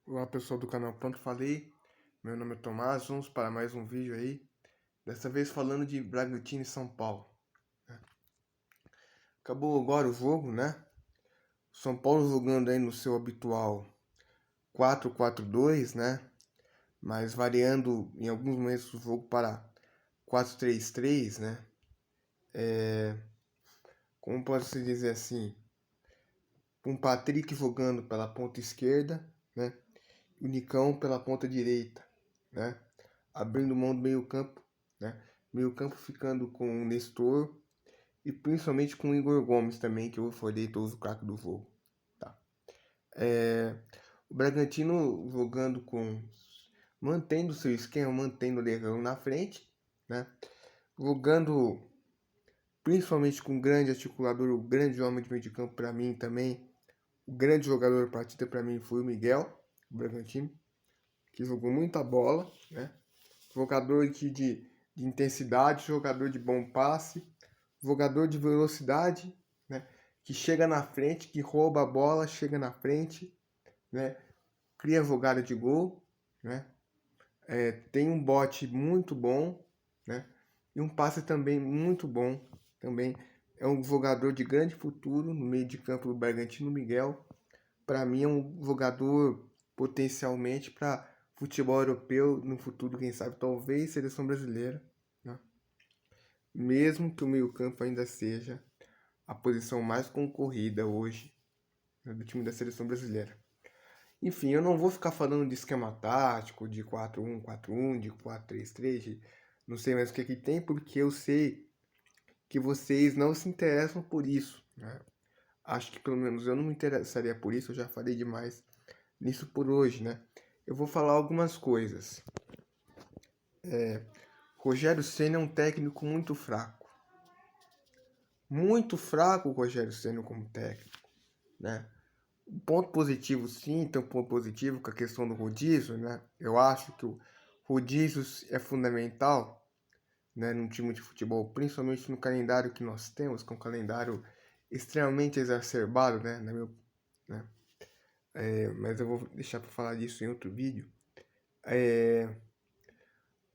Olá pessoal do canal Pronto Falei, meu nome é Tomás, vamos para mais um vídeo aí, dessa vez falando de Bragantino e São Paulo. Acabou agora o jogo, né? São Paulo jogando aí no seu habitual 4-4-2, né? Mas variando em alguns momentos do jogo para 4-3-3, né? Como pode-se dizer assim, com o Patrick jogando pela ponta esquerda, né? E o Nicão pela ponta direita, né? Abrindo mão do meio campo, né? Meio campo ficando com o Nestor e principalmente com o Igor Gomes também, que eu falei todos o craque do jogo. Tá? O Bragantino jogando com... mantendo seu esquema, mantendo o Leão na frente, né? Jogando principalmente com o grande articulador, o grande homem de meio de campo para mim também. O grande jogador da partida para mim foi o Miguel, o Bragantino, que jogou muita bola, né? Jogador de intensidade, jogador de bom passe, jogador de velocidade, né? Que chega na frente, que rouba a bola, chega na frente, né? Cria jogada de gol, né? Tem um bote muito bom, né? E um passe também muito bom, também é um jogador de grande futuro no meio de campo do Bragantino. Miguel, para mim é um jogador potencialmente para futebol europeu no futuro, quem sabe talvez seleção brasileira, né? Mesmo que o meio-campo ainda seja a posição mais concorrida hoje, né, do time da seleção brasileira. Enfim, eu não vou ficar falando de esquema tático, de 4-1-4-1, de 4-3-3, de não sei mais o que tem, porque eu sei que vocês não se interessam por isso, né? Acho que pelo menos eu não me interessaria por isso, eu já falei demais nisso por hoje, né? Eu vou falar algumas coisas. Rogério Ceni é um técnico muito fraco. Muito fraco o Rogério Ceni como técnico, né? Um ponto positivo, sim, tem um ponto positivo com a questão do rodízio, né? Eu acho que o rodízio é fundamental, né, num time de futebol, principalmente no calendário que nós temos, que é um calendário extremamente exacerbado, né, né? Mas eu vou deixar para falar disso em outro vídeo.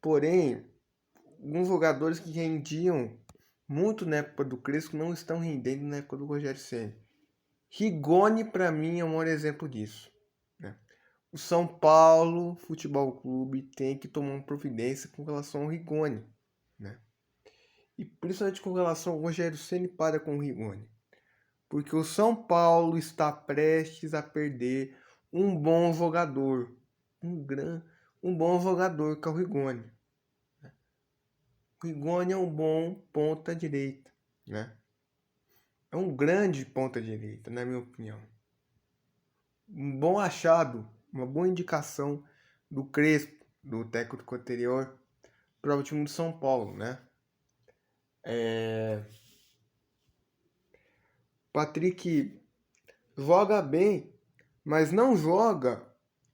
Porém, alguns jogadores que rendiam muito na época do Crespo não estão rendendo na época do Rogério Ceni. Rigoni, para mim, é um maior exemplo disso, né? O São Paulo Futebol Clube tem que tomar uma providência com relação ao Rigoni, né? E principalmente com relação ao Rogério Ceni para com o Rigoni. Porque o São Paulo está prestes a perder um bom jogador. Um bom jogador que é o Rigoni. O Rigoni é um bom ponta direita, né? É um grande ponta direita, na minha opinião. Um bom achado, uma boa indicação do Crespo, do técnico anterior, para o time do São Paulo, né? Patrick joga bem, mas não joga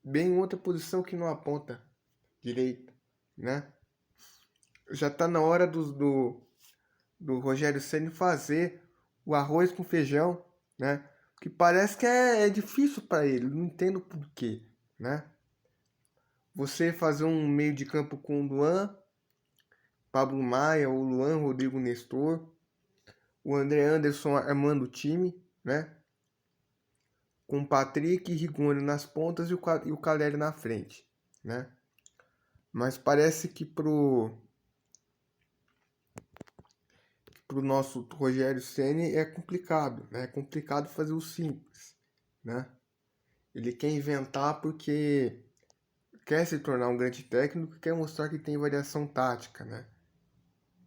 bem em outra posição que não aponta direita, né? Já tá na hora do Rogério Ceni fazer o arroz com feijão, né? Que parece que é difícil para ele, não entendo por quê, né? Você fazer um meio de campo com o Luan, Pablo Maia, o Luan, Rodrigo Nestor, o André Anderson armando o time, né? Com o Patrick e Rigoni nas pontas e o Caleri na frente, né? Mas parece que pro nosso Rogério Ceni é complicado, né? É complicado fazer o simples, né? Ele quer inventar porque quer se tornar um grande técnico, quer mostrar que tem variação tática, né?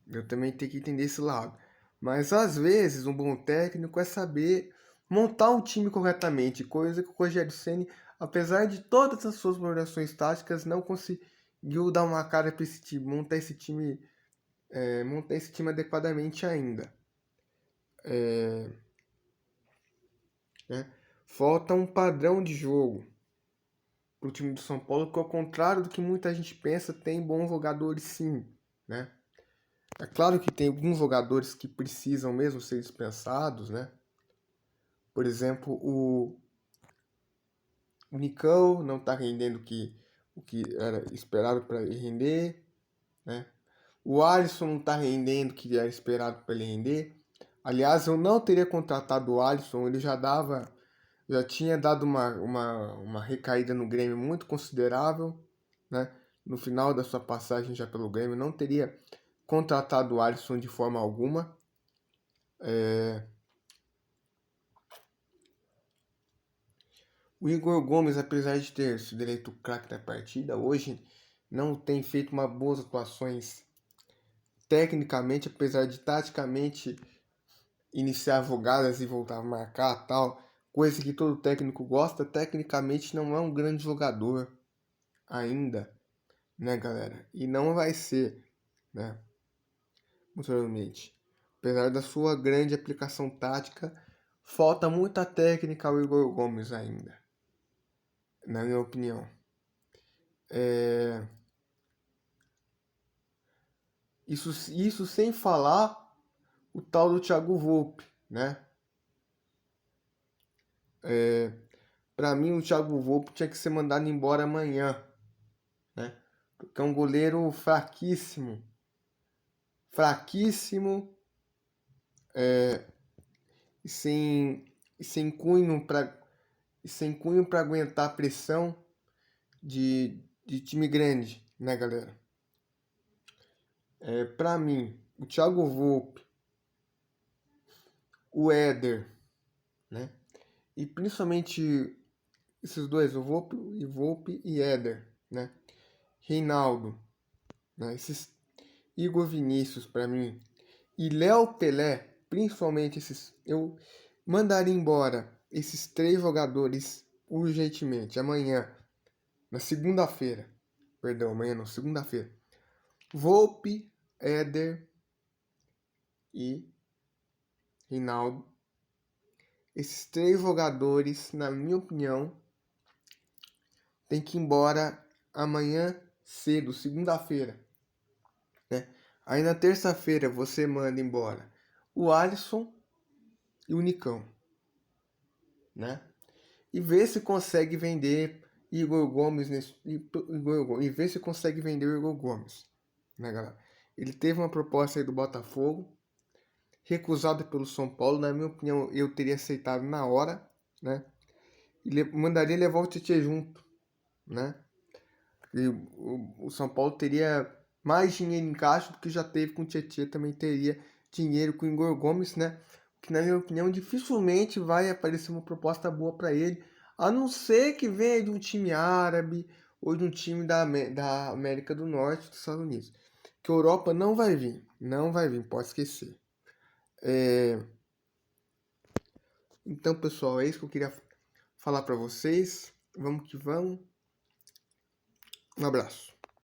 Eu também tenho que entender esse lado. Mas às vezes um bom técnico é saber montar um time corretamente, coisa que o Rogério Ceni, apesar de todas as suas variações táticas, não conseguiu dar uma cara para esse time, montar esse time adequadamente ainda. Né? Falta um padrão de jogo para o time do São Paulo, que ao contrário do que muita gente pensa, tem bons jogadores sim, né? É claro que tem alguns jogadores que precisam mesmo ser dispensados, né? Por exemplo, O Nicão não está rendendo o que era esperado para ele render, né? O Alisson não está rendendo o que era esperado para ele render. Aliás, eu não teria contratado o Alisson, ele já tinha dado uma recaída no Grêmio muito considerável, né? No final da sua passagem já pelo Grêmio, não teria contratado o Alisson de forma alguma. O Igor Gomes, apesar de ter sido eleito o craque da partida, hoje não tem feito uma boas atuações tecnicamente, apesar de taticamente iniciar jogadas e voltar a marcar tal, coisa que todo técnico gosta, tecnicamente não é um grande jogador ainda, né, galera? E não vai ser, né? Muito provavelmente. Apesar da sua grande aplicação tática, falta muita técnica ao Igor Gomes ainda, na minha opinião. Isso sem falar o tal do Thiago Volpe, né? Para mim, o Thiago Volpe tinha que ser mandado embora amanhã, né? Porque é um goleiro fraquíssimo, fraquíssimo, e sem cunho para aguentar a pressão de time grande, né, galera? Para mim, o Thiago Volpe, o Éder, né? E principalmente esses dois, o Volpe e Éder, né? Reinaldo, né? Esses Igor Vinícius para mim e Léo Pelé, principalmente esses, eu mandaria embora esses três jogadores urgentemente amanhã, na segunda-feira. Perdão, amanhã não, segunda-feira. Volpe, Éder e Reinaldo. Esses três jogadores, na minha opinião, tem que ir embora amanhã cedo, segunda-feira, né? Aí na terça-feira você manda embora o Alisson e o Nicão, né? E vê se consegue vender Igor Gomes e vê se consegue vender o Igor Gomes, né, galera? Ele teve uma proposta aí do Botafogo, recusada pelo São Paulo. Na minha opinião, eu teria aceitado na hora, né? E mandaria levar o Tietchan junto, né? E o São Paulo teria mais dinheiro em caixa do que já teve com o Tietchan, também teria dinheiro com o Igor Gomes, né? Que na minha opinião dificilmente vai aparecer uma proposta boa para ele, a não ser que venha de um time árabe ou de um time da América do Norte, dos Estados Unidos. Que a Europa não vai vir, não vai vir, pode esquecer. Então, pessoal, é isso que eu queria falar para vocês. Vamos que vamos. Um abraço.